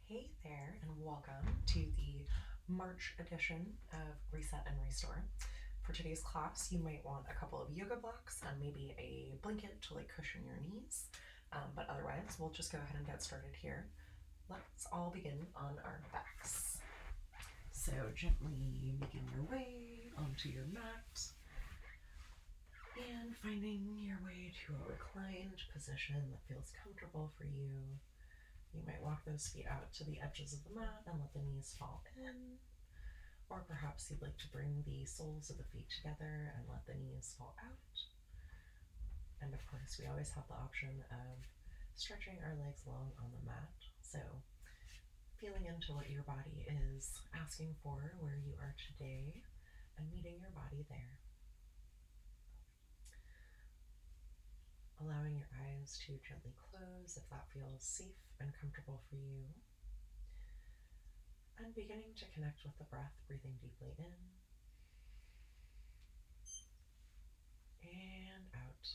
Hey there, and welcome to the March edition of Reset and Restore. For today's class, you might want a couple of yoga blocks and maybe a blanket to cushion your knees. But otherwise, we'll just go ahead and get started here. Let's all begin on our backs. So gently making your way onto your mat and finding your way to a reclined position that feels comfortable for you. You might walk those feet out to the edges of the mat and let the knees fall in. Or perhaps you'd like to bring the soles of the feet together and let the knees fall out. And of course, we always have the option of stretching our legs long on the mat. So feeling into what your body is asking for, where you are today, and meeting your body there. Allowing your eyes to gently close if that feels safe and comfortable for you. And beginning to connect with the breath, breathing deeply in and out.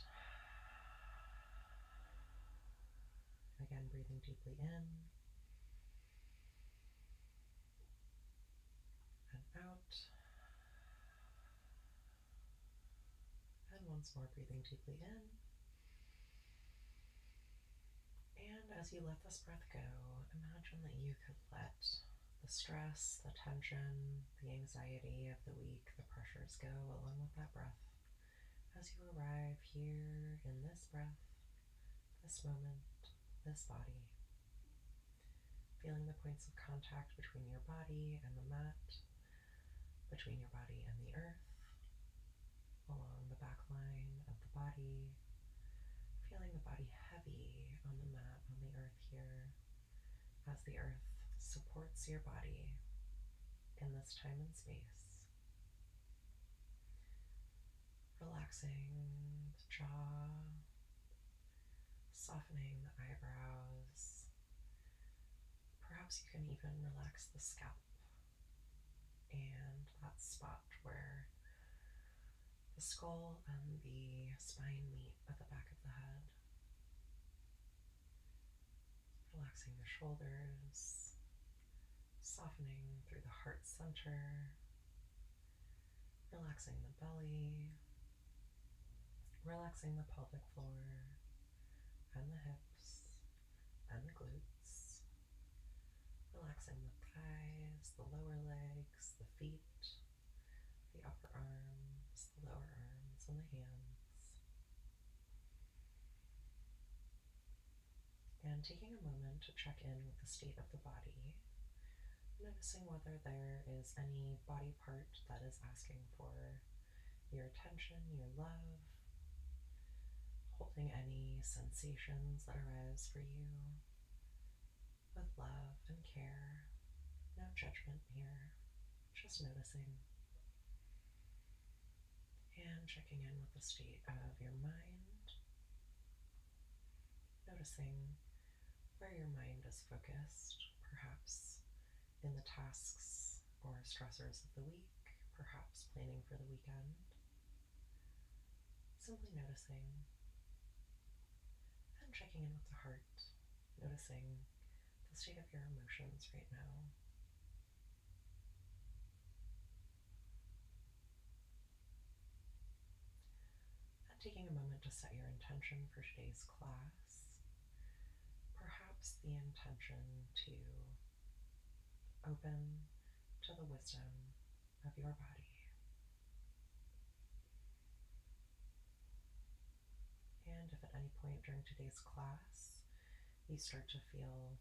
Again, breathing deeply in and out. And once more, breathing deeply in. And as you let this breath go, imagine that you could let the stress, the tension, the anxiety of the week, the pressures go along with that breath as you arrive here in this breath, this moment, this body. Feeling the points of contact between your body and the mat, between your body and the earth, along the back line of the body, feeling the body heavy on the mat, on the earth here, as the earth supports your body in this time and space. Relaxing the jaw, softening the eyebrows. Perhaps you can even relax the scalp and that spot where the skull and the spine meet at the back of the head. Relaxing the shoulders, softening through the heart center, relaxing the belly, relaxing the pelvic floor and the hips and the glutes, relaxing the thighs, the lower legs, the feet, the upper arms, the lower arms, and the hands. And taking a moment to check in with the state of the body, noticing whether there is any body part that is asking for your attention, your love, holding any sensations that arise for you with love and care. No judgment here, just noticing. And checking in with the state of your mind, noticing where your mind is focused, perhaps in the tasks or stressors of the week, perhaps planning for the weekend. Simply noticing and checking in with the heart, noticing the state of your emotions right now. And taking a moment to set your intention for today's class, perhaps the intention to open to the wisdom of your body. And if at any point during today's class you start to feel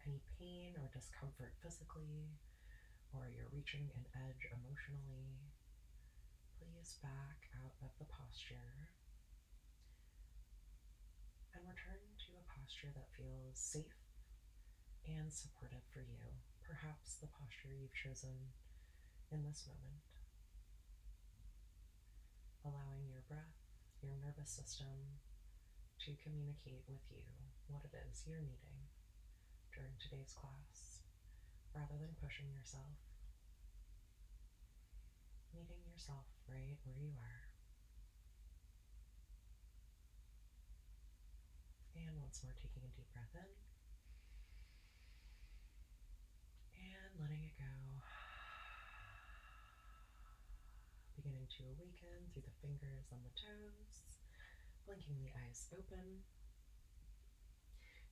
any pain or discomfort physically, or you're reaching an edge emotionally, please back out of the posture and return to a posture that feels safe and supportive for you, perhaps the posture you've chosen in this moment. Allowing your breath, your nervous system to communicate with you what it is you're needing during today's class, rather than pushing yourself. Meeting yourself right where you are. And once more, taking a deep breath in to awaken through the fingers and the toes, blinking the eyes open.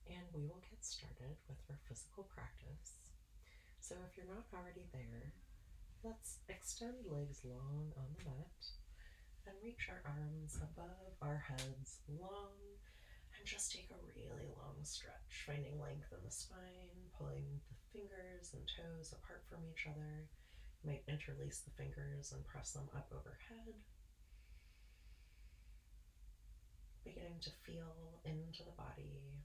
And we will get started with our physical practice. So if you're not already there, let's extend legs long on the mat and reach our arms above our heads long, and just take a really long stretch, finding length in the spine, pulling the fingers and toes apart from each other. You might interlace the fingers and press them up overhead, beginning to feel into the body.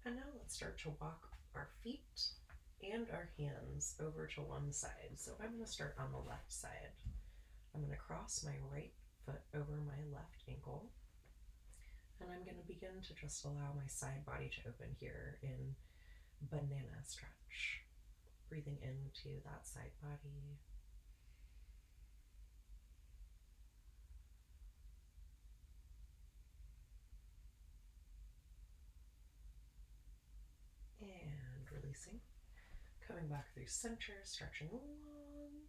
And now let's start to walk our feet and our hands over to one side. So I'm going to start on the left side. I'm going to cross my right foot over my left ankle. And I'm going to begin to just allow my side body to open here in banana stretch. Breathing into that side body. And releasing. Coming back through center, stretching long.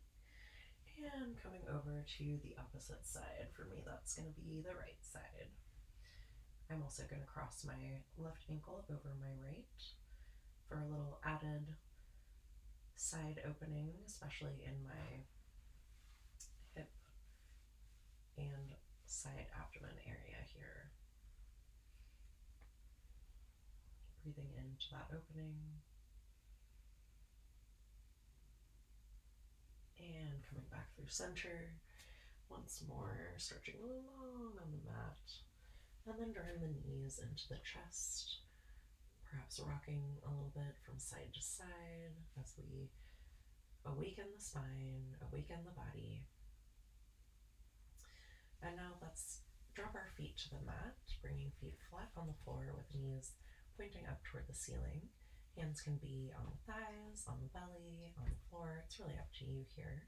And coming over to the opposite side. For me, that's going to be the right side. I'm also going to cross my left ankle over my right for a little added side opening, especially in my hip and side abdomen area here. Breathing into that opening. And coming back through center. Once more, stretching long on the mat. And then drawing the knees into the chest. Perhaps rocking a little bit from side to side as we awaken the spine, awaken the body. And now let's drop our feet to the mat, bringing feet flat on the floor with knees pointing up toward the ceiling. Hands can be on the thighs, on the belly, on the floor. It's really up to you here.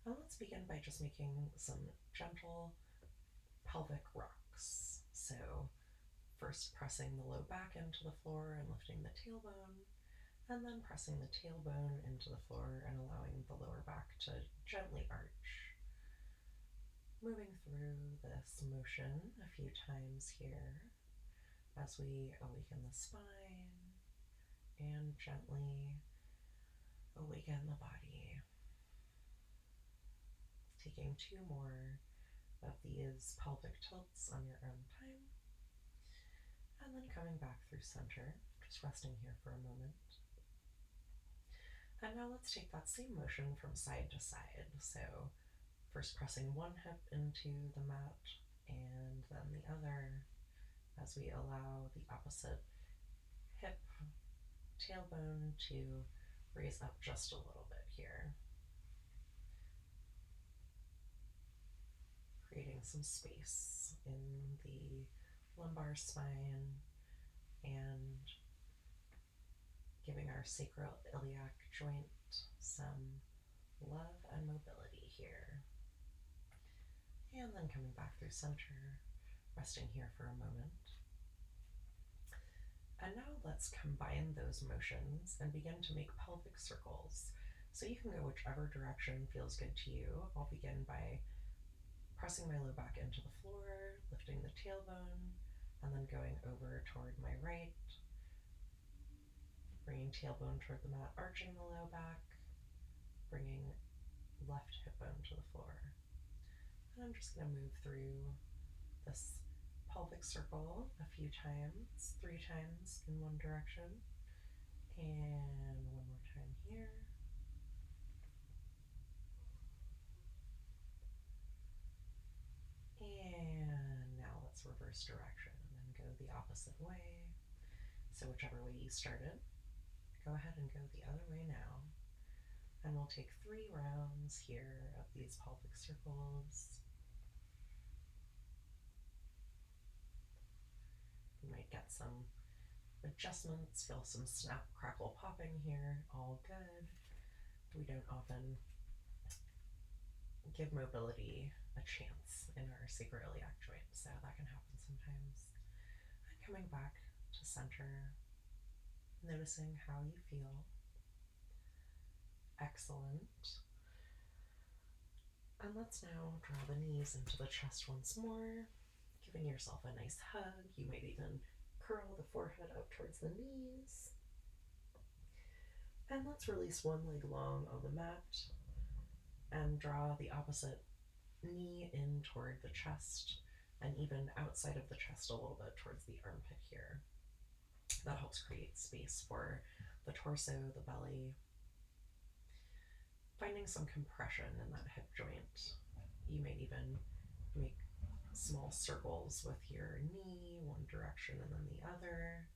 And let's begin by just making some gentle pelvic rocks. So first pressing the low back into the floor and lifting the tailbone, and then pressing the tailbone into the floor and allowing the lower back to gently arch. Moving through this motion a few times here as we awaken the spine and gently awaken the body. Taking 2 more of these pelvic tilts on your own time. And then coming back through center, just resting here for a moment. And now let's take that same motion from side to side. So first pressing one hip into the mat and then the other as we allow the opposite hip tailbone to raise up just a little bit here. Creating some space in the lumbar spine and giving our sacroiliac joint some love and mobility here. And then coming back through center, resting here for a moment. And now let's combine those motions and begin to make pelvic circles. So you can go whichever direction feels good to you. I'll begin by pressing my low back into the floor, lifting the tailbone, and then going over toward my right, bringing tailbone toward the mat, arching the low back, bringing left hip bone to the floor. And I'm just going to move through this pelvic circle a few times, 3 times in one direction, and one more time here. And now let's reverse direction and go the opposite way. So whichever way you started, go ahead and go the other way now. And we'll take 3 rounds here of these pelvic circles. You might get some adjustments, feel some snap, crackle, popping here, all good. We don't often give mobility a chance in our sacroiliac joint, so that can happen sometimes. And coming back to center, noticing how you feel. Excellent. And let's now draw the knees into the chest once more, giving yourself a nice hug. You might even curl the forehead up towards the knees. And let's release one leg long on the mat and draw the opposite knee in toward the chest and even outside of the chest a little bit towards the armpit here. That helps create space for the torso, the belly, finding some compression in that hip joint. You might even make small circles with your knee, one direction and then the other,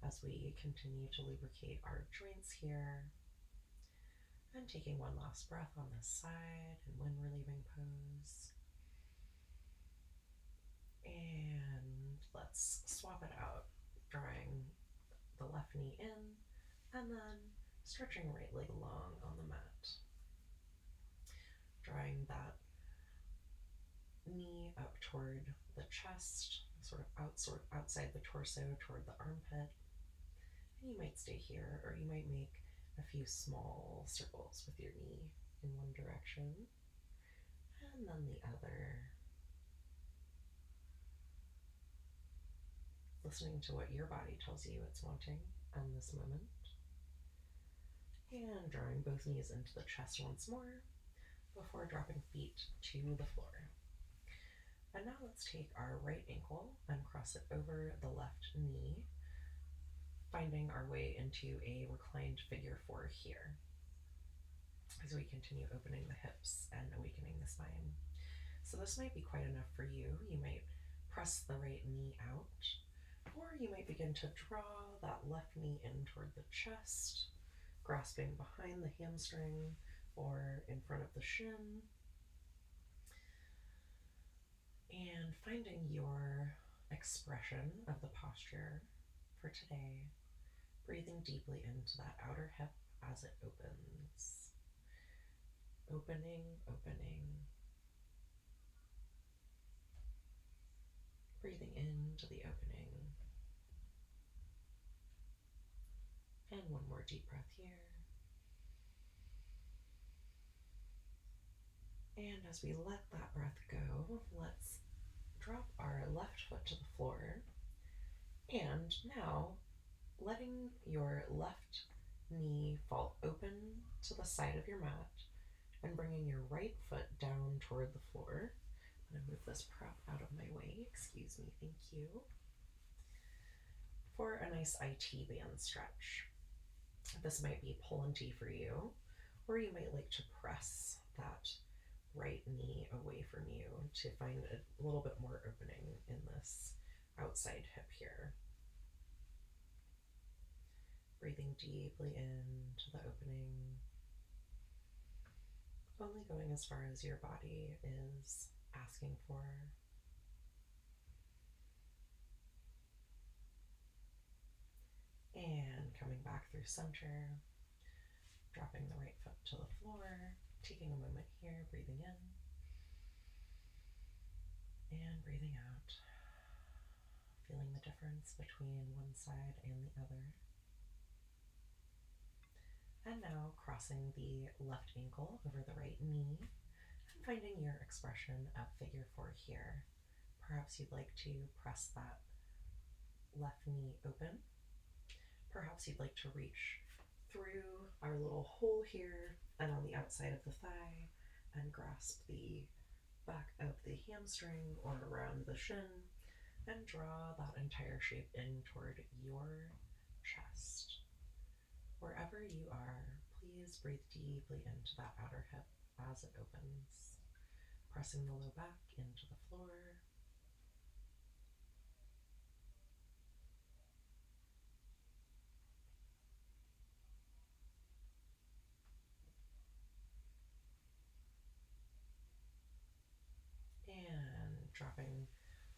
as we continue to lubricate our joints here. And taking one last breath on this side in wind relieving pose. And let's swap it out, drawing the left knee in and then stretching right leg long on the mat. Drawing that knee up toward the chest, sort of outside the torso toward the armpit. And you might stay here, or you might make a few small circles with your knee in one direction and then the other. Listening to what your body tells you it's wanting in this moment. And drawing both knees into the chest once more before dropping feet to the floor. And now let's take our right ankle and cross it over the left knee, finding our way into a reclined figure four here as we continue opening the hips and awakening the spine. So this might be quite enough for you. You might press the right knee out, or you might begin to draw that left knee in toward the chest, grasping behind the hamstring or in front of the shin, and finding your expression of the posture for today, breathing deeply into that outer hip as it opens. Opening, opening. Breathing into the opening. And one more deep breath here. And as we let that breath go, let's drop our left foot to the floor. And now, letting your left knee fall open to the side of your mat and bringing your right foot down toward the floor. I'm going to move this prop out of my way. Excuse me. Thank you. For a nice IT band stretch. This might be pull and tee for you, or you might like to press that right knee away from you to find a little bit more opening in this outside hip here. Breathing deeply into the opening, only going as far as your body is asking for. And coming back through center, dropping the right foot to the floor, taking a moment here, breathing in and breathing out, feeling the difference between one side and the other. And now crossing the left ankle over the right knee and finding your expression of figure four here. Perhaps you'd like to press that left knee open. Perhaps you'd like to reach through our little hole here and on the outside of the thigh and grasp the back of the hamstring or around the shin and draw that entire shape in toward your chest. Wherever you are, please breathe deeply into that outer hip as it opens, pressing the low back into the floor. And dropping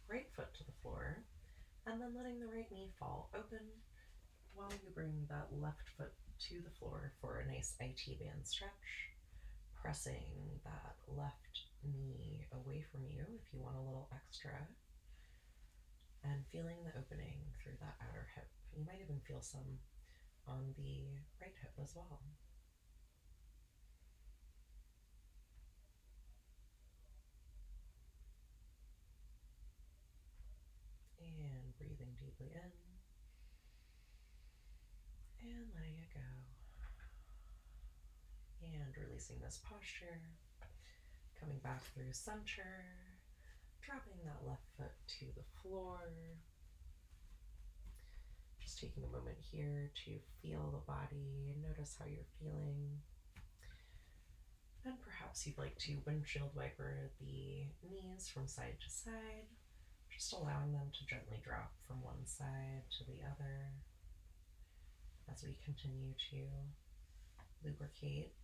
right foot to the floor, and then letting the right knee fall open while you bring that left foot to the floor for a nice IT band stretch, pressing that left knee away from you if you want a little extra, and feeling the opening through that outer hip. You might even feel some on the right hip as well. deeply in and letting it go. And releasing this posture, coming back through center, dropping that left foot to the floor. Just taking a moment here to feel the body, notice how you're feeling. And perhaps you'd like to windshield wiper the knees from side to side, just allowing them to gently drop from one side to the other as we continue to lubricate,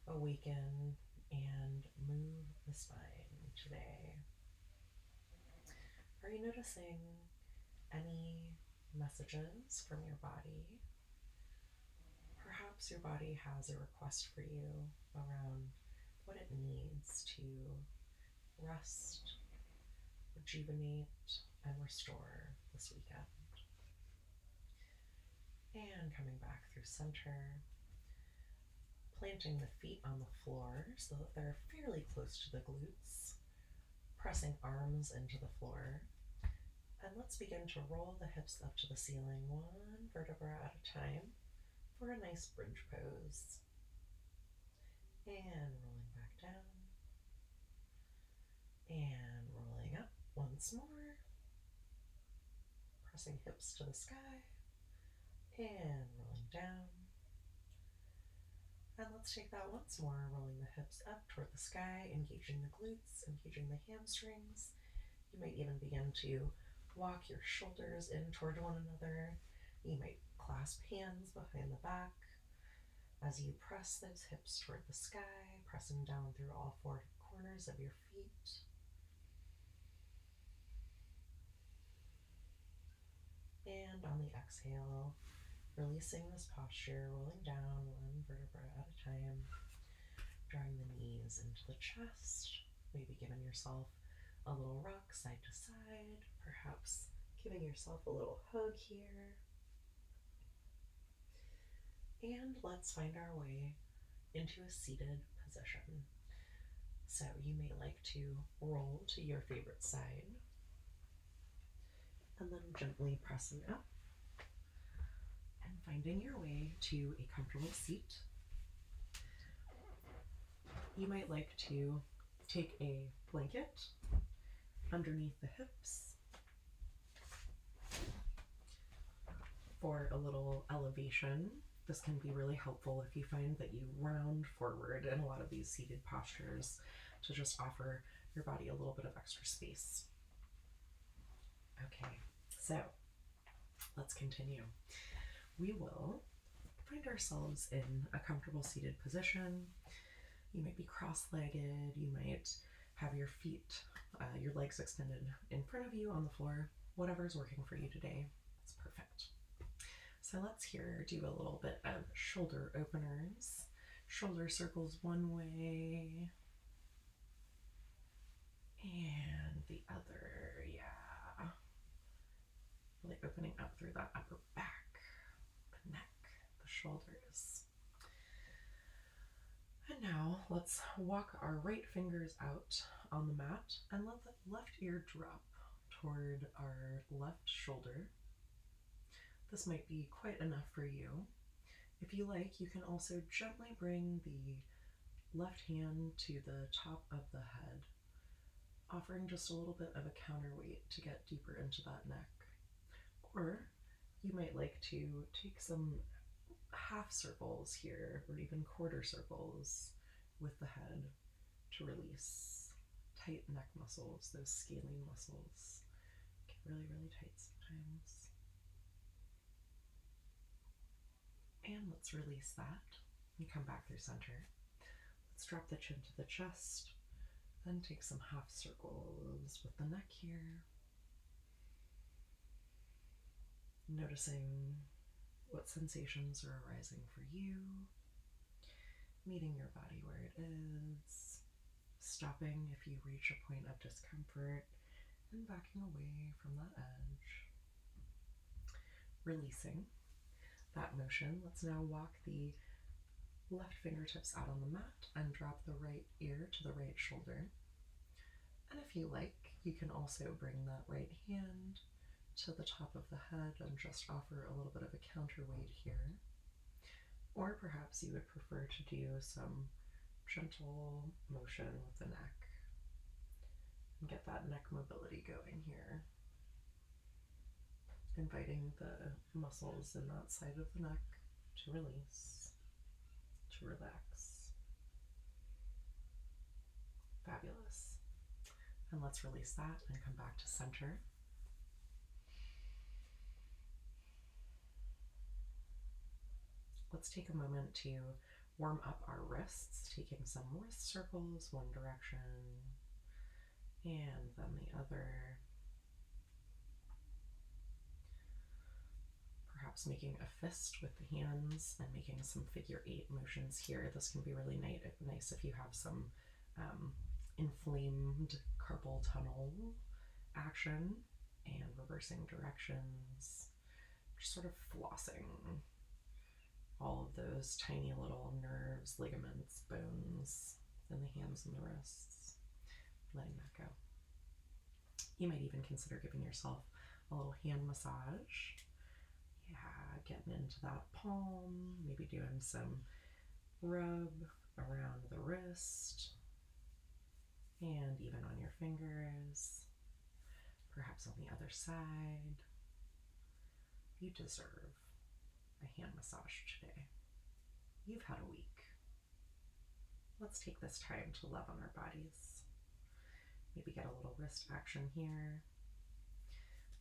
awaken, and move the spine today. Are you noticing any messages from your body? Perhaps your body has a request for you around what it needs to rest, rejuvenate, and restore this weekend. And coming back through center, planting the feet on the floor so that they're fairly close to the glutes, pressing arms into the floor. And let's begin to roll the hips up to the ceiling, one vertebra at a time, for a nice bridge pose. And rolling back down. And rolling up once more. Pressing hips to the sky. And rolling down. And let's take that once more, rolling the hips up toward the sky, engaging the glutes, engaging the hamstrings. You might even begin to walk your shoulders in toward one another. You might clasp hands behind the back as you press those hips toward the sky, pressing down through all four corners of your feet. And on the exhale, releasing this posture, rolling down one vertebra at a time, drawing the knees into the chest, maybe giving yourself a little rock side to side, perhaps giving yourself a little hug here. And let's find our way into a seated position. So you may like to roll to your favorite side and then gently pressing up and finding your way to a comfortable seat. You might like to take a blanket underneath the hips for a little elevation. This can be really helpful if you find that you round forward in a lot of these seated postures to just offer your body a little bit of extra space. Okay, so let's continue. We will find ourselves in a comfortable seated position. You might be cross-legged, you might have your feet, your legs extended in front of you on the floor. Whatever's working for you today, it's perfect. So let's here do a little bit of shoulder openers. Shoulder circles one way and the other, yeah. Really opening up through that upper back, the neck, the shoulders. And now let's walk our right fingers out on the mat and let the left ear drop toward our left shoulder. This might be quite enough for you. If you like, you can also gently bring the left hand to the top of the head, offering just a little bit of a counterweight to get deeper into that neck. Or you might like to take some half circles here, or even quarter circles with the head to release tight neck muscles, those scalene muscles get really, really tight sometimes. And let's release that and come back through center. Let's drop the chin to the chest, then take some half circles with the neck here. Noticing what sensations are arising for you, meeting your body where it is, stopping if you reach a point of discomfort, and backing away from that edge. Releasing that motion, let's now walk the left fingertips out on the mat and drop the right ear to the right shoulder. And if you like, you can also bring that right hand to the top of the head and just offer a little bit of a counterweight here. Or perhaps you would prefer to do some gentle motion with the neck and get that neck mobility going here, inviting the muscles in that side of the neck to release, to relax. Fabulous. And let's release that and come back to center. Let's take a moment to warm up our wrists, taking some wrist circles one direction and then the other. Perhaps making a fist with the hands and making some figure 8 motions here. This can be really nice if you have some inflamed carpal tunnel action, and reversing directions, just sort of flossing all of those tiny little nerves, ligaments, bones in the hands and the wrists, letting that go. You might even consider giving yourself a little hand massage. Yeah, getting into that palm, maybe doing some rub around the wrist and even on your fingers, perhaps on the other side. You deserve a hand massage today. You've had a week. Let's take this time to love on our bodies. Maybe get a little wrist action here.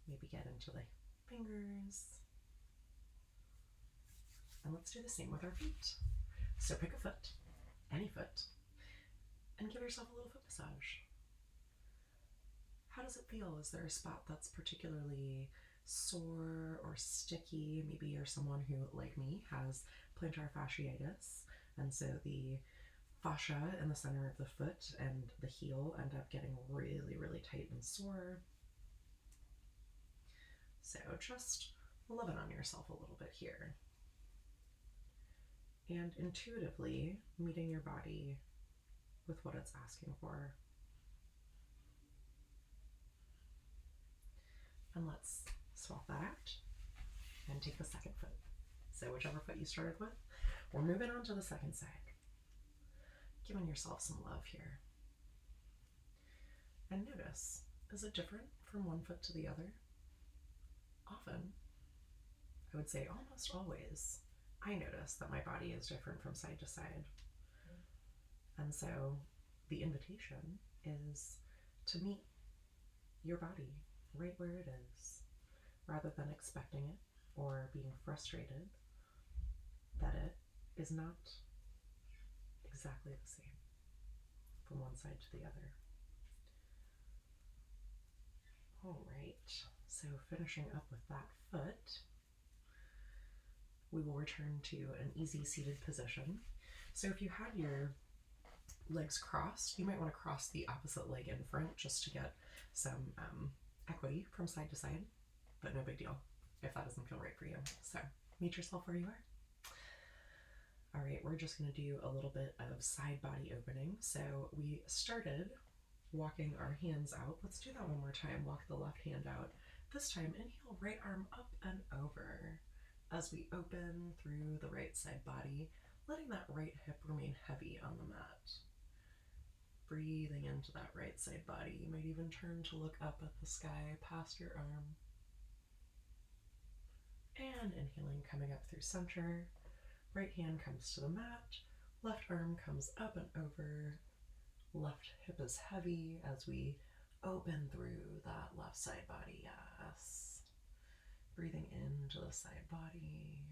Maybe get into the fingers. And let's do the same with our feet. So pick a foot, any foot, and give yourself a little foot massage. How does it feel? Is there a spot that's particularly sore or sticky? Maybe you're someone who, like me, has plantar fasciitis, and so the fascia in the center of the foot and the heel end up getting really, really tight and sore. So just love it on yourself a little bit here. And intuitively meeting your body with what it's asking for. And let's swap that out and take the second foot. So whichever foot you started with, we're moving on to the second side. Giving yourself some love here. And notice, is it different from one foot to the other? Often, I would say almost always, I notice that my body is different from side to side. And so the invitation is to meet your body right where it is, rather than expecting it or being frustrated that it is not exactly the same from one side to the other. All right, so finishing up with that foot, we will return to an easy seated position. So if you had your legs crossed, you might want to cross the opposite leg in front just to get some equity from side to side, but no big deal if that doesn't feel right for you. So meet yourself where you are. All right, we're just going to do a little bit of side body opening. So we started walking our hands out. Let's do that one more time. Walk the left hand out. This time, inhale, right arm up and over as we open through the right side body, letting that right hip remain heavy on the mat. Breathing into that right side body. You might even turn to look up at the sky past your arm. And inhaling, coming up through center. Right hand comes to the mat. Left arm comes up and over. Left hip is heavy as we open through that left side body. Yes. Breathing into the side body.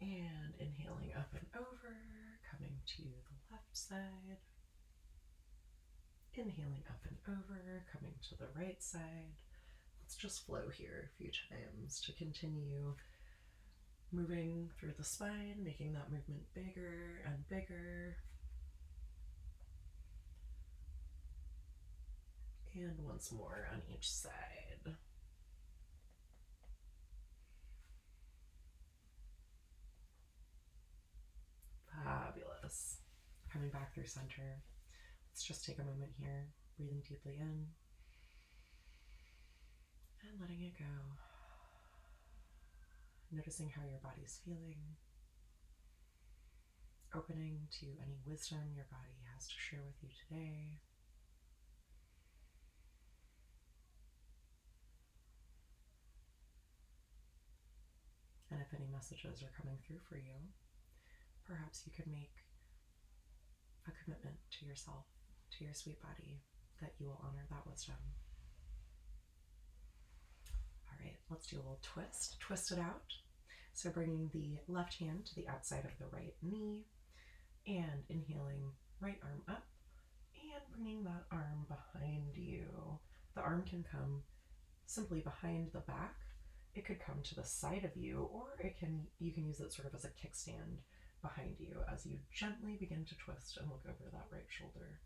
And inhaling up and over, coming to the left side. Inhaling up and over, coming to the right side. Let's just flow here a few times to continue moving through the spine, making that movement bigger and bigger. And once more on each side. Fabulous. Coming back through center. Let's just take a moment here, breathing deeply in letting it go. Noticing how your body's feeling. Opening to any wisdom your body has to share with you today. And if any messages are coming through for you, perhaps you could make a commitment to yourself, to your sweet body, that you will honor that wisdom. All right, let's do a little twist. Twist it out. So bringing the left hand to the outside of the right knee and inhaling, right arm up and bringing that arm behind you. The arm can come simply behind the back. It could come to the side of you, or you can use it sort of as a kickstand behind you as you gently begin to twist and look over that right shoulder.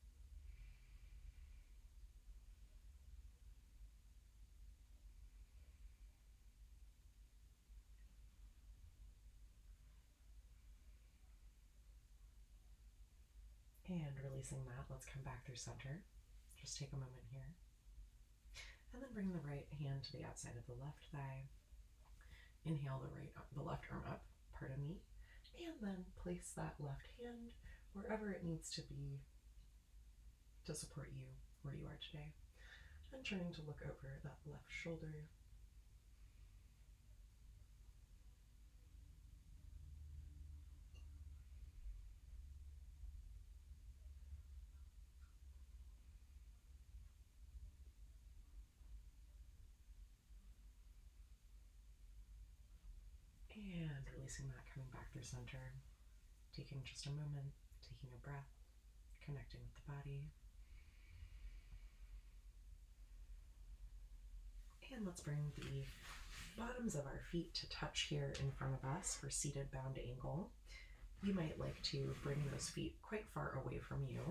And releasing that, let's come back through center. Just take a moment here. And then bring the right hand to the outside of the left thigh. Inhale the left arm up, pardon me, and then place that left hand wherever it needs to be to support you where you are today. And turning to look over that left shoulder. And releasing that, coming back through center. Taking just a moment, taking a breath, connecting with the body. And let's bring the bottoms of our feet to touch here in front of us for seated bound angle. You might like to bring those feet quite far away from you.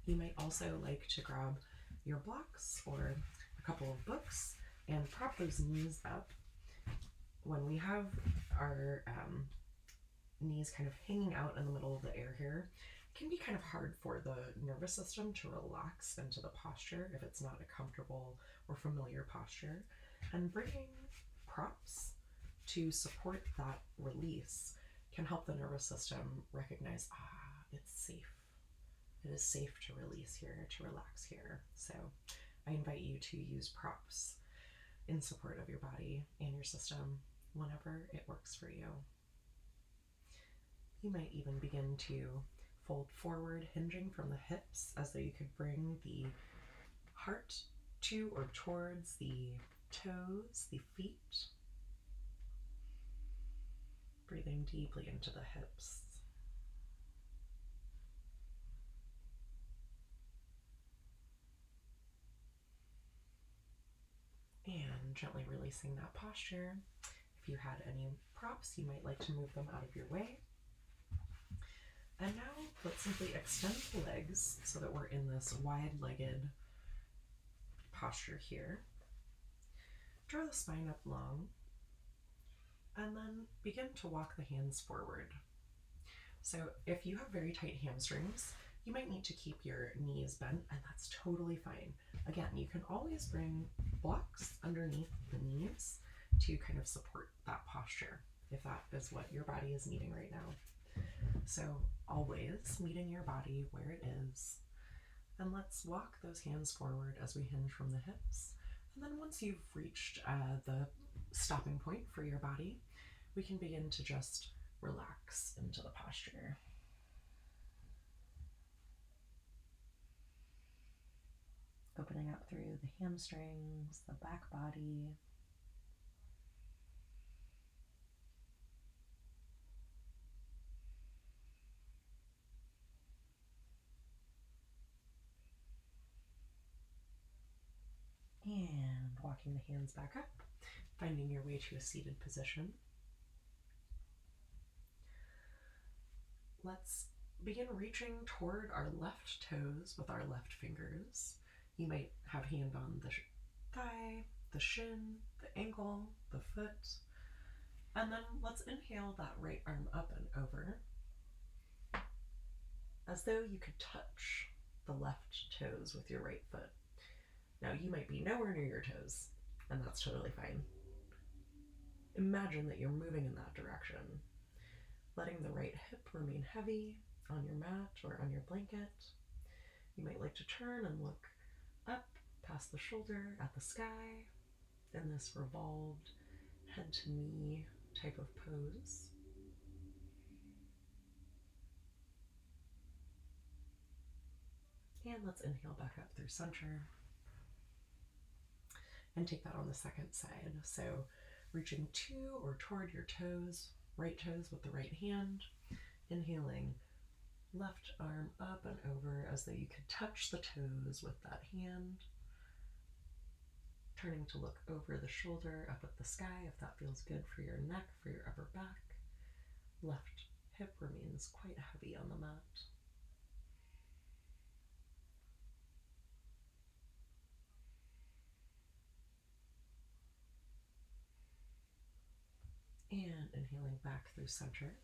You might also like to grab your blocks or a couple of books and prop those knees up. When we have our knees kind of hanging out in the middle of the air here, it can be kind of hard for the nervous system to relax into the posture if it's not a comfortable or familiar posture. And bringing props to support that release can help the nervous system recognize, it's safe. It is safe to release here, to relax here. So I invite you to use props in support of your body and your system whenever it works for you. You might even begin to fold forward, hinging from the hips, as though you could bring the heart to or towards the toes, the feet. Breathing deeply into the hips. And gently releasing that posture. If you had any props, you might like to move them out of your way. And now let's simply extend the legs so that we're in this wide-legged posture here. Draw the spine up long, and then begin to walk the hands forward. So if you have very tight hamstrings, you might need to keep your knees bent, and that's totally fine. Again, you can always bring blocks underneath the knees to kind of support that posture, if that is what your body is needing right now. So always meeting your body where it is. And let's walk those hands forward as we hinge from the hips. And then once you've reached the stopping point for your body, we can begin to just relax into the posture. Opening up through the hamstrings, the back body. And walking the hands back up, finding your way to a seated position. Let's begin reaching toward our left toes with our left fingers. You might have hand on the thigh, the shin, the ankle, the foot. And then let's inhale that right arm up and over, as though you could touch the left toes with your right foot. Now, you might be nowhere near your toes, and that's totally fine. Imagine that you're moving in that direction, letting the right hip remain heavy on your mat or on your blanket. You might like to turn and look up past the shoulder at the sky in this revolved head to knee type of pose. And let's inhale back up through center and take that on the second side. So reaching to or toward your toes, right toes with the right hand, inhaling left arm up and over as though you could touch the toes with that hand. Turning to look over the shoulder up at the sky if that feels good for your neck, for your upper back. Left hip remains quite heavy on the mat. And inhaling back through center.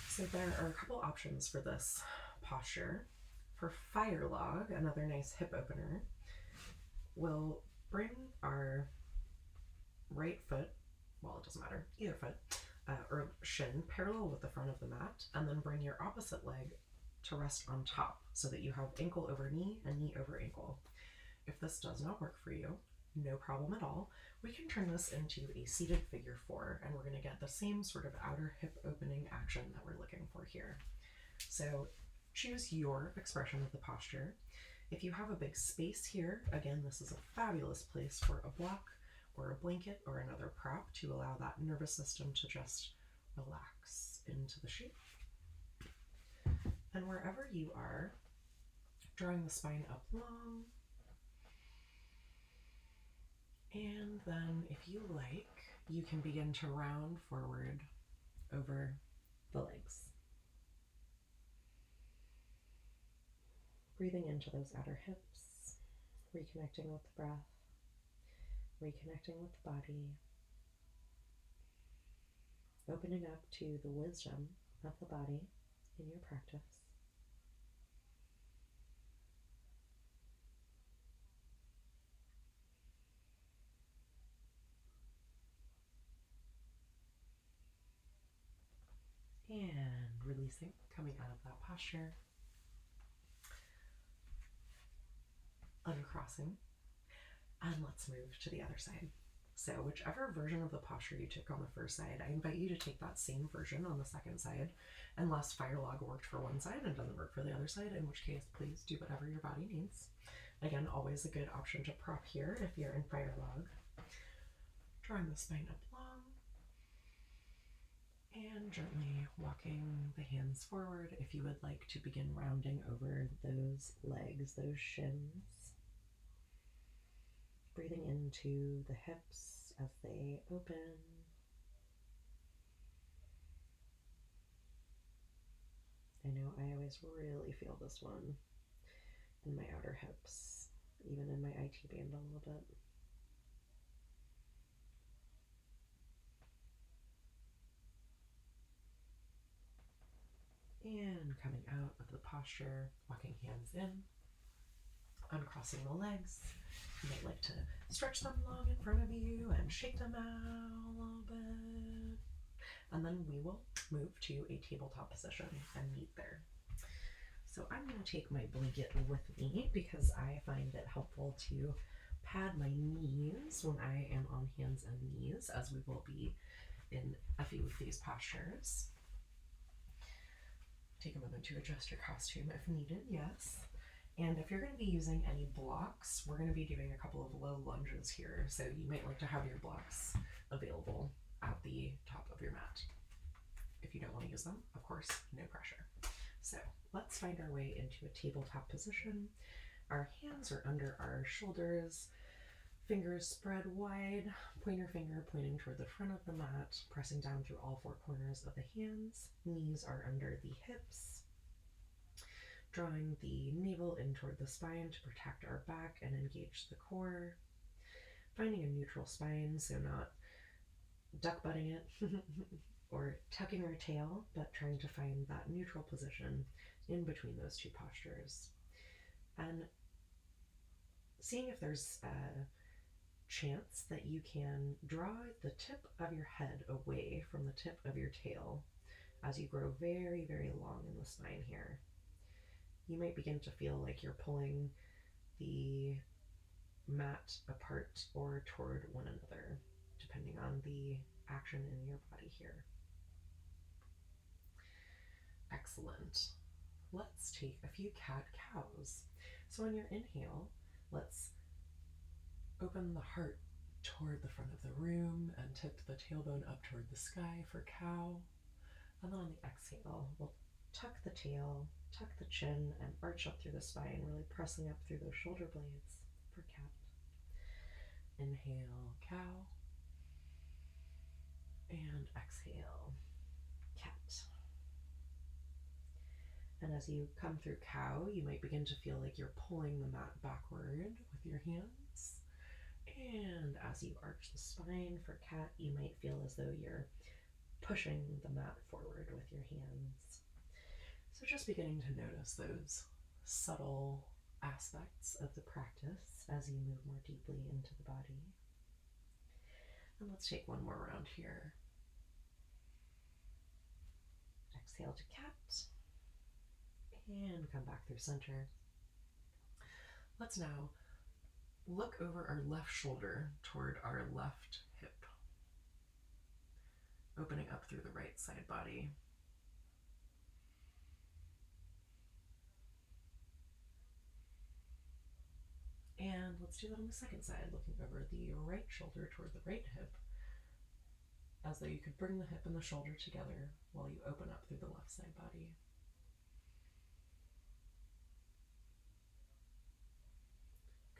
So there are a couple options for this posture. For fire log, another nice hip opener, we'll bring our right foot, well, it doesn't matter, either foot, or shin parallel with the front of the mat, and then bring your opposite leg to rest on top so that you have ankle over knee and knee over ankle. If this does not work for you, no problem at all. We can turn this into a seated figure four, and we're going to get the same sort of outer hip opening action that we're looking for here. So choose your expression of the posture. If you have a big space here, again, this is a fabulous place for a block or a blanket or another prop to allow that nervous system to just relax into the shape. And wherever you are, drawing the spine up long. And then if you like, you can begin to round forward over the legs. Breathing into those outer hips, reconnecting with the breath, reconnecting with the body, opening up to the wisdom of the body in your practice. And releasing, coming out of that posture, uncrossing, and let's move to the other side. So whichever version of the posture you took on the first side, I invite you to take that same version on the second side, unless fire log worked for one side and doesn't work for the other side, in which case please do whatever your body needs. Again, always a good option to prop here if you're in fire log. Drawing the spine up long, and gently walking the hands forward if you would like to begin rounding over those legs, those shins. Breathing into the hips as they open. I know I always really feel this one in my outer hips, even in my IT band a little bit. And coming out of the posture, walking hands in, uncrossing the legs. You might like to stretch them long in front of you and shake them out a little bit. And then we will move to a tabletop position and meet there. So I'm going to take my blanket with me because I find it helpful to pad my knees when I am on hands and knees, as we will be in a few of these postures. Take a moment to adjust your costume if needed, yes. And if you're going to be using any blocks, we're going to be doing a couple of low lunges here. So you might like to have your blocks available at the top of your mat. If you don't want to use them, of course, no pressure. So let's find our way into a tabletop position. Our hands are under our shoulders, fingers spread wide, pointer finger pointing toward the front of the mat, pressing down through all four corners of the hands. Knees are under the hips, drawing the navel in toward the spine to protect our back and engage the core. Finding a neutral spine, so not duck butting it or tucking our tail, but trying to find that neutral position in between those two postures. And seeing if there's a chance that you can draw the tip of your head away from the tip of your tail as you grow very, very long in the spine here. You might begin to feel like you're pulling the mat apart or toward one another, depending on the action in your body here. Excellent. Let's take a few cat-cows. So on your inhale, let's open the heart toward the front of the room and tip the tailbone up toward the sky for cow. And then on the exhale, we'll tuck the tail, tuck the chin, and arch up through the spine, really pressing up through those shoulder blades for cat. Inhale, cow. And exhale, cat. And as you come through cow, you might begin to feel like you're pulling the mat backward with your hands. And as you arch the spine for cat, you might feel as though you're pushing the mat forward with your hands. So just beginning to notice those subtle aspects of the practice as you move more deeply into the body. And let's take one more round here. Exhale to cat. And come back through center. Let's now look over our left shoulder toward our left hip, opening up through the right side body. And let's do that on the second side, looking over the right shoulder toward the right hip, as though you could bring the hip and the shoulder together while you open up through the left side body.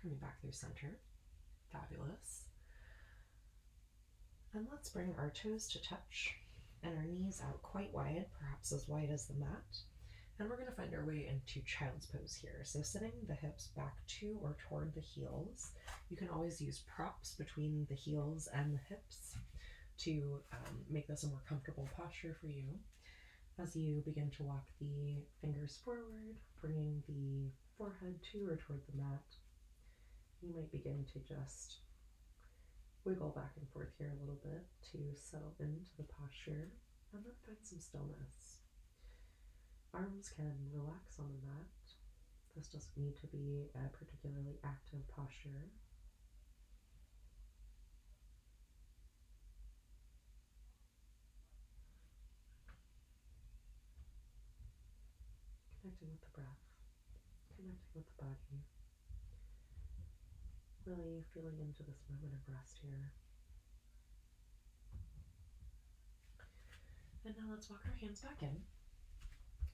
Coming back through center. Fabulous. And let's bring our toes to touch and our knees out quite wide, perhaps as wide as the mat. And we're going to find our way into child's pose here. So sitting the hips back to or toward the heels. You can always use props between the heels and the hips to make this a more comfortable posture for you. As you begin to walk the fingers forward, bringing the forehead to or toward the mat, you might begin to just wiggle back and forth here a little bit to settle into the posture and then find some stillness. Arms can relax on the mat. This doesn't need to be a particularly active posture. Connecting with the breath, connecting with the body. Really feeling into this moment of rest here. And now let's walk our hands back in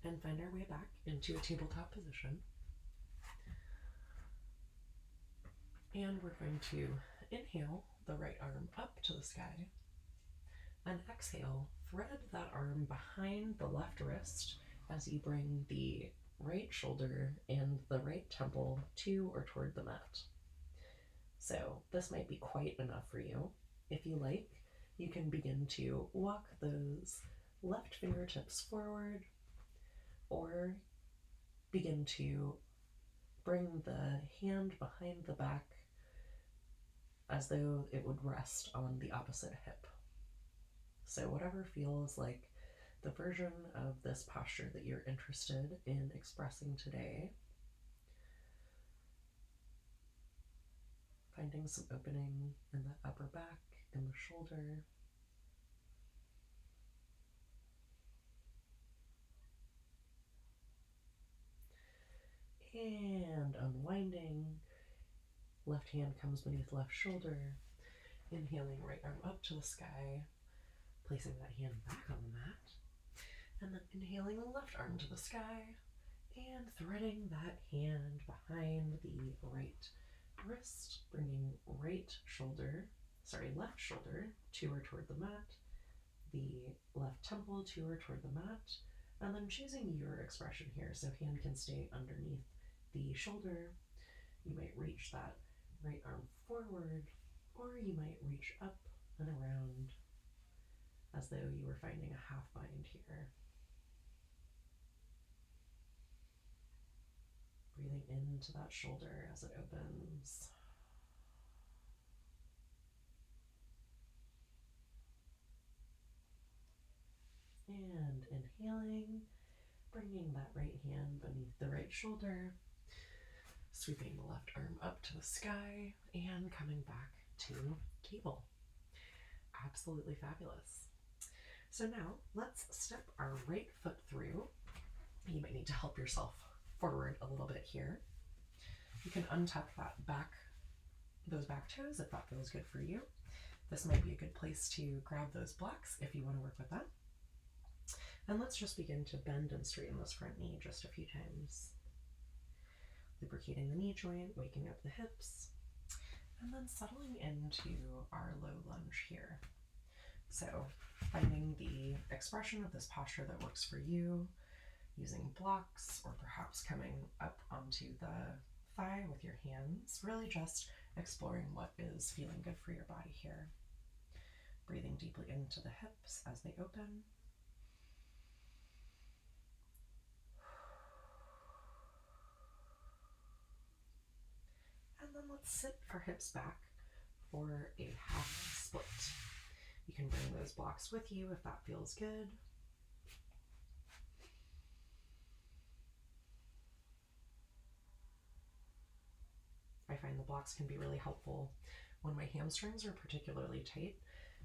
and find our way back into a tabletop position. And we're going to inhale the right arm up to the sky and exhale, thread that arm behind the left wrist as you bring the right shoulder and the right temple to or toward the mat. So this might be quite enough for you. If you like, you can begin to walk those left fingertips forward or begin to bring the hand behind the back as though it would rest on the opposite hip. So whatever feels like the version of this posture that you're interested in expressing today. Finding some opening in the upper back, in the shoulder. And unwinding. Left hand comes beneath left shoulder. Inhaling right arm up to the sky. Placing that hand back on the mat. And then inhaling left arm to the sky. And threading that hand behind the right wrist, bringing left shoulder to or toward the mat, the left temple to or toward the mat, and then choosing your expression here. So hand can stay underneath the shoulder. You might reach that right arm forward, or you might reach up and around as though you were finding a half bind here. Breathing into that shoulder as it opens. And inhaling, bringing that right hand beneath the right shoulder, sweeping the left arm up to the sky, and coming back to table. Absolutely fabulous. So now let's step our right foot through. You might need to help yourself forward a little bit here. You can untuck those back toes if that feels good for you. This might be a good place to grab those blocks if you want to work with that. And let's just begin to bend and straighten this front knee just a few times. Lubricating the knee joint, waking up the hips, and then settling into our low lunge here. So finding the expression of this posture that works for you, using blocks or perhaps coming up onto the thigh with your hands, really just exploring what is feeling good for your body here. Breathing deeply into the hips as they open. And then let's sit our hips back for a half split. You can bring those blocks with you if that feels good. I find the blocks can be really helpful when my hamstrings are particularly tight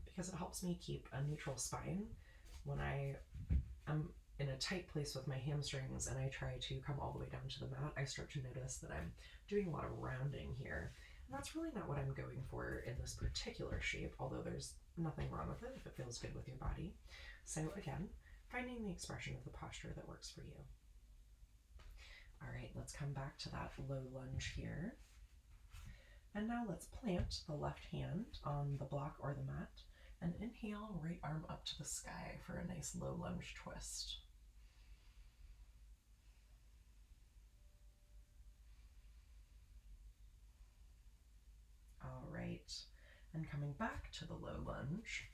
because it helps me keep a neutral spine. When I am in a tight place with my hamstrings and I try to come all the way down to the mat, I start to notice that I'm doing a lot of rounding here. And that's really not what I'm going for in this particular shape, although there's nothing wrong with it if it feels good with your body. So again, finding the expression of the posture that works for you. All right, let's come back to that low lunge here. And now let's plant the left hand on the block or the mat and inhale, right arm up to the sky for a nice low lunge twist. All right, and coming back to the low lunge,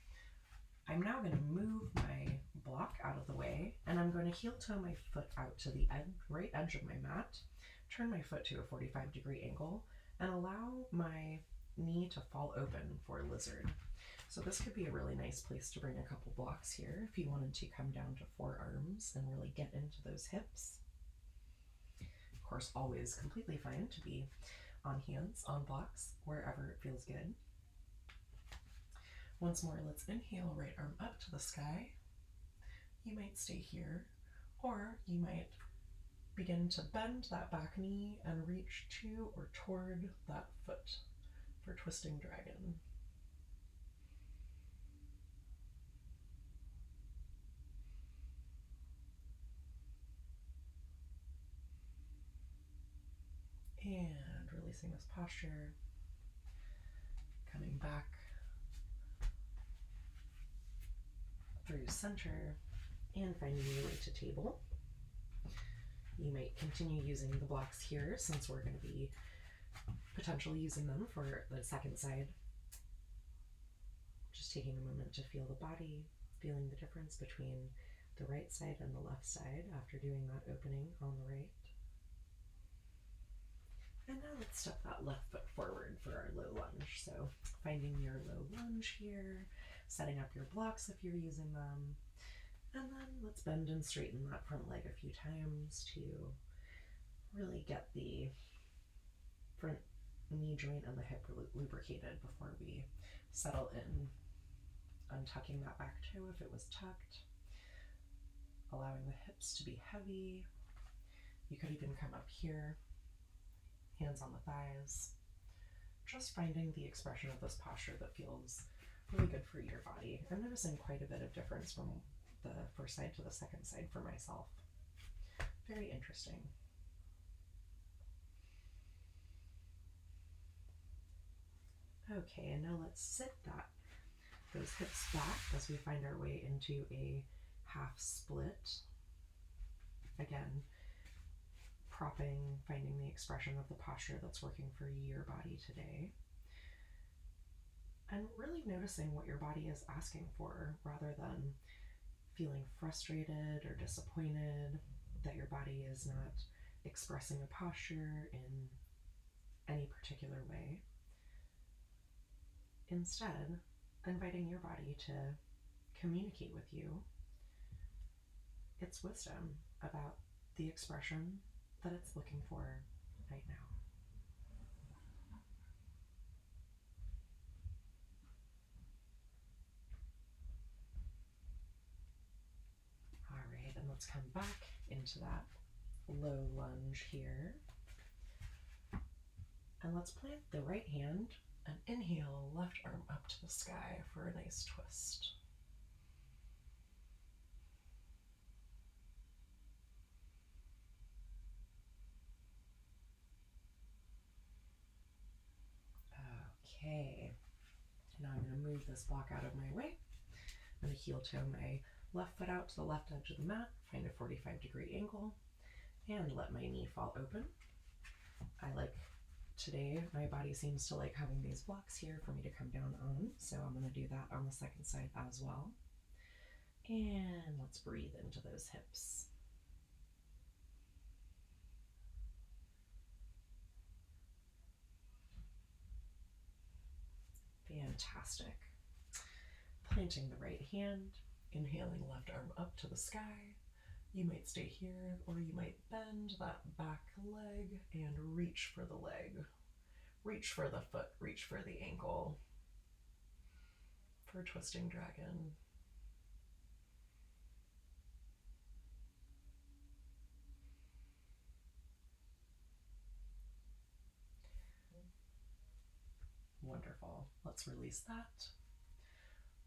I'm now going to move my block out of the way and I'm going to heel toe my foot out to the right edge of my mat, turn my foot to a 45-degree angle, and allow my knee to fall open for lizard. So this could be a really nice place to bring a couple blocks here if you wanted to come down to forearms and really get into those hips. Of course, always completely fine to be on hands, on blocks, wherever it feels good. Once more, let's inhale, right arm up to the sky. You might stay here, or you might begin to bend that back knee and reach to or toward that foot for twisting dragon. And releasing this posture, coming back through center and finding your way to table. You might continue using the blocks here since we're going to be potentially using them for the second side. Just taking a moment to feel the body, feeling the difference between the right side and the left side after doing that opening on the right. And now let's step that left foot forward for our low lunge. So finding your low lunge here, setting up your blocks if you're using them, and then let's bend and straighten that front leg a few times to really get the front knee joint and the hip lubricated before we settle in. Untucking that back toe if it was tucked, allowing the hips to be heavy. You could even come up here, hands on the thighs, just finding the expression of this posture that feels really good for your body. I'm noticing quite a bit of difference from the first side to the second side for myself. Very interesting. Okay, and now let's sit those hips back as we find our way into a half split. Again, propping, finding the expression of the posture that's working for your body today. And really noticing what your body is asking for rather than feeling frustrated or disappointed that your body is not expressing a posture in any particular way. Instead, inviting your body to communicate with you its wisdom about the expression that it's looking for right now. All right, and let's come back into that low lunge here. And let's plant the right hand and inhale, left arm up to the sky for a nice twist. Okay, now I'm going to move this block out of my way. I'm going to heel toe my left foot out to the left edge of the mat, find a 45-degree angle, and let my knee fall open. Today, my body seems to like having these blocks here for me to come down on, so I'm going to do that on the second side as well. And let's breathe into those hips. Fantastic. Planting the right hand, inhaling left arm up to the sky. You might stay here, or you might bend that back leg and reach for the leg. Reach for the foot, reach for the ankle. For twisting dragon. Wonderful. Let's release that.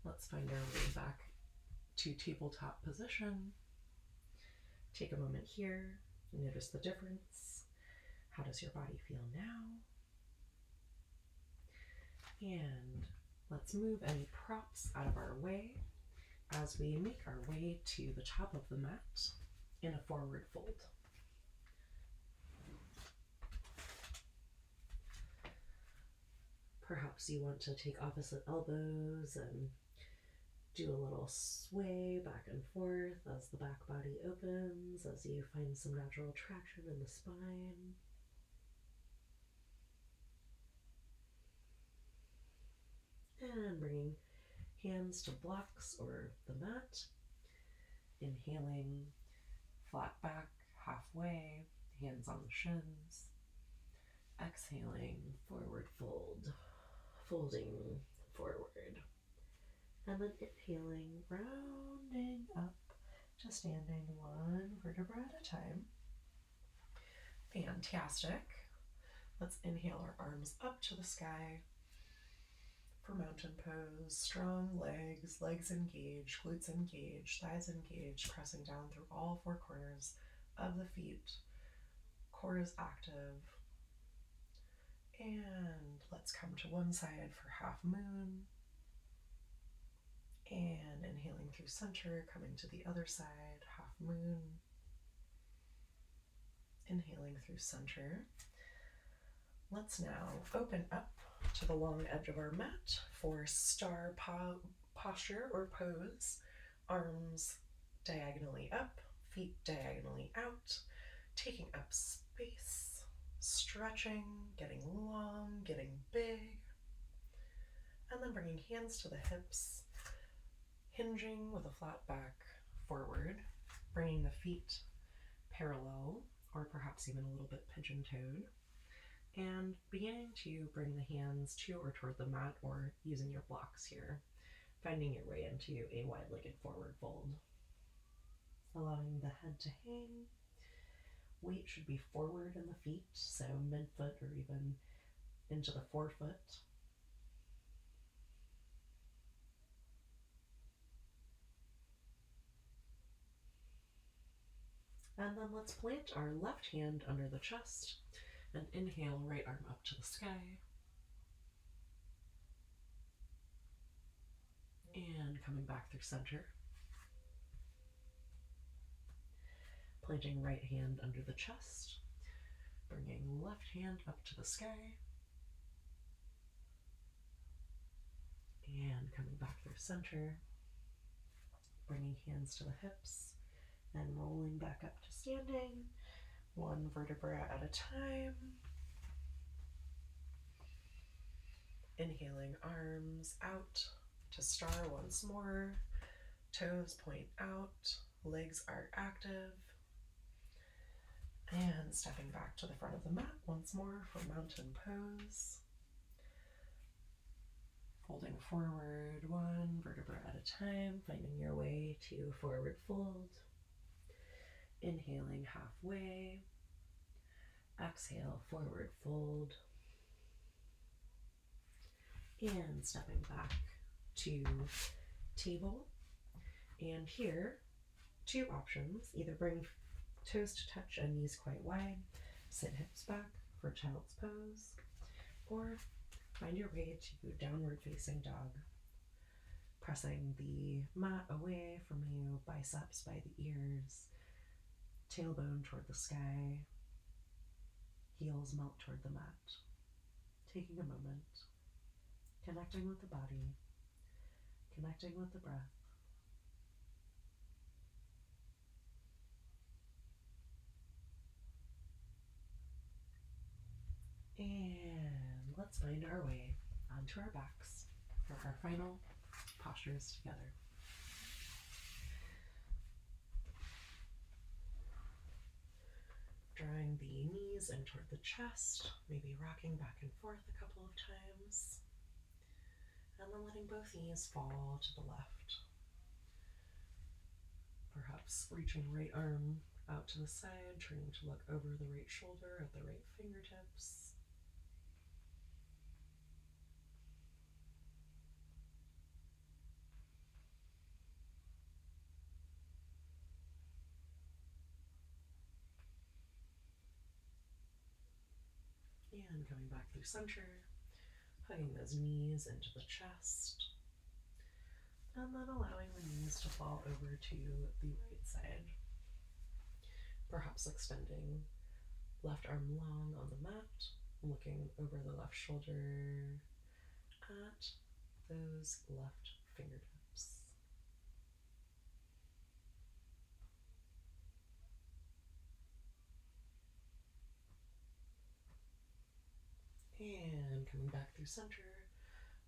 Let's find our way back to tabletop position. Take a moment here. Notice the difference. How does your body feel now? And let's move any props out of our way as we make our way to the top of the mat in a forward fold. Perhaps you want to take opposite elbows and do a little sway back and forth as the back body opens, as you find some natural traction in the spine. And bringing hands to blocks or the mat. Inhaling, flat back, halfway, hands on the shins. Exhaling, forward fold, folding forward. And then inhaling, rounding up to standing one vertebra at a time. Fantastic. Let's inhale our arms up to the sky for mountain pose. Strong legs, legs engaged, glutes engaged, thighs engaged, pressing down through all four corners of the feet. Core is active. And let's come to one side for half moon. And inhaling through center, coming to the other side, half moon. Inhaling through center. Let's now open up to the long edge of our mat for star posture or pose. Arms diagonally up, feet diagonally out, taking up space, stretching, getting long, getting big. And then bringing hands to the hips, hinging with a flat back forward, bringing the feet parallel or perhaps even a little bit pigeon-toed, and beginning to bring the hands to or toward the mat or using your blocks here, finding your way into a wide-legged forward fold. Allowing the head to hang. Weight should be forward in the feet, so mid-foot or even into the forefoot. And then let's plant our left hand under the chest and inhale, right arm up to the sky. And coming back through center. Planting right hand under the chest, bringing left hand up to the sky. And coming back through center, bringing hands to the hips and rolling back up to standing. one vertebra at a time. Inhaling, arms out to star once more. Toes point out, legs are active. And stepping back to the front of the mat once more for mountain pose. Folding forward one vertebra at a time, finding your way to forward fold. Inhaling halfway. Exhale, forward fold. And stepping back to table. And here, two options. Either bring toes to touch and knees quite wide, sit hips back for child's pose, or find your way to downward facing dog. Pressing the mat away from you, biceps by the ears, tailbone toward the sky, heels melt toward the mat. Taking a moment, connecting with the body, connecting with the breath. And let's find our way onto our backs for our final postures together. Drawing the knees in toward the chest, maybe rocking back and forth a couple of times. And then letting both knees fall to the left. Perhaps reaching right arm out to the side, turning to look over the right shoulder at the right fingertips. And coming back through center, hugging those knees into the chest. And then allowing the knees to fall over to the right side. Perhaps extending left arm long on the mat, looking over the left shoulder at those left fingertips. And coming back through center,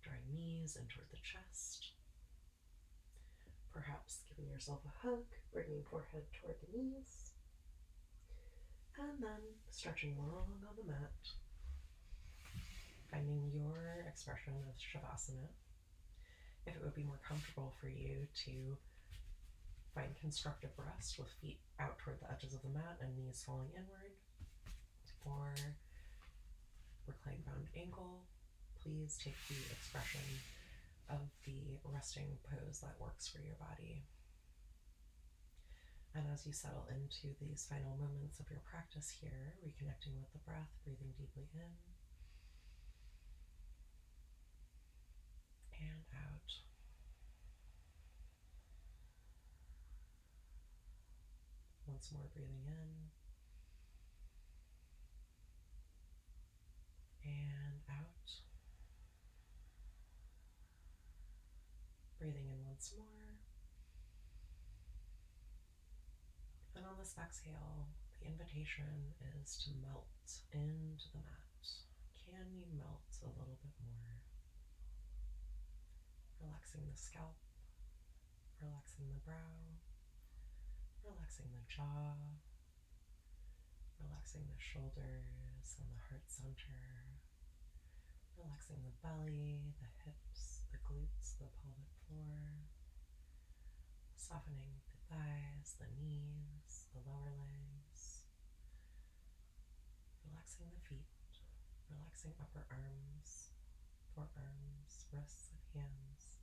drawing knees in toward the chest. Perhaps giving yourself a hug, bringing forehead toward the knees. And then stretching long on the mat, finding your expression of Shavasana. If it would be more comfortable for you to find constructive rest with feet out toward the edges of the mat and knees falling inward, or reclined round ankle, please take the expression of the resting pose that works for your body. And as you settle into these final moments of your practice here, reconnecting with the breath, breathing deeply in and out. Once more, breathing in and out. Breathing in once more. And on this exhale, the invitation is to melt into the mat. Can you melt a little bit more? Relaxing the scalp, relaxing the brow, relaxing the jaw, relaxing the shoulders and the heart center, relaxing the belly, the hips, the glutes, the pelvic floor, softening the thighs, the knees, the lower legs, relaxing the feet, relaxing upper arms, forearms, wrists, and hands,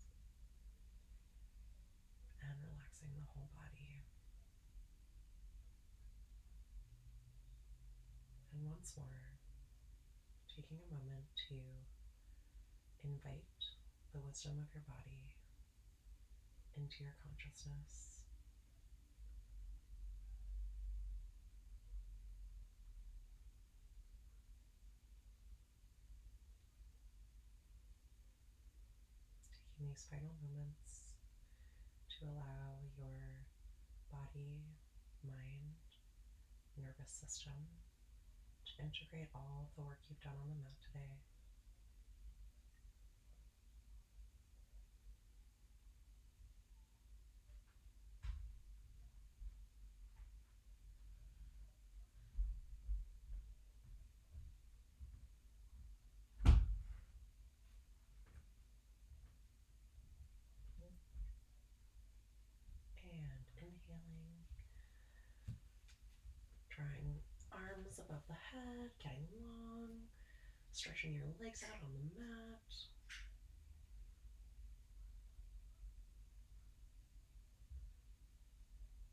and relaxing the whole body. And once more, taking a moment to invite the wisdom of your body into your consciousness. Taking these final moments to allow your body, mind, nervous system to integrate all of the work you've done on the mat today. And inhaling, drawing arms above the head, getting long, stretching your legs out on the mat.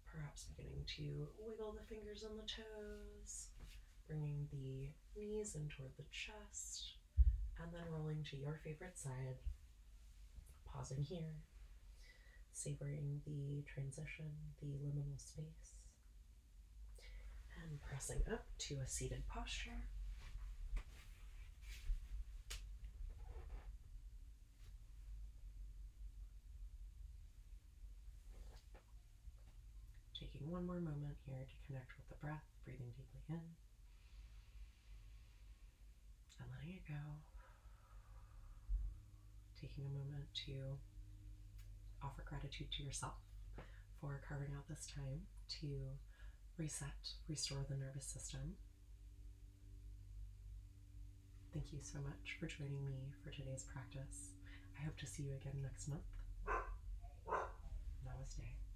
Perhaps beginning to wiggle the fingers and the toes, bringing the knees in toward the chest, and then rolling to your favorite side. Pausing here, savoring the transition, the liminal space, and pressing up to a seated posture. Taking one more moment here to connect with the breath, breathing deeply in and letting it go. Taking a moment to offer gratitude to yourself for carving out this time to reset, restore the nervous system. Thank you so much for joining me for today's practice. I hope to see you again next month. Namaste.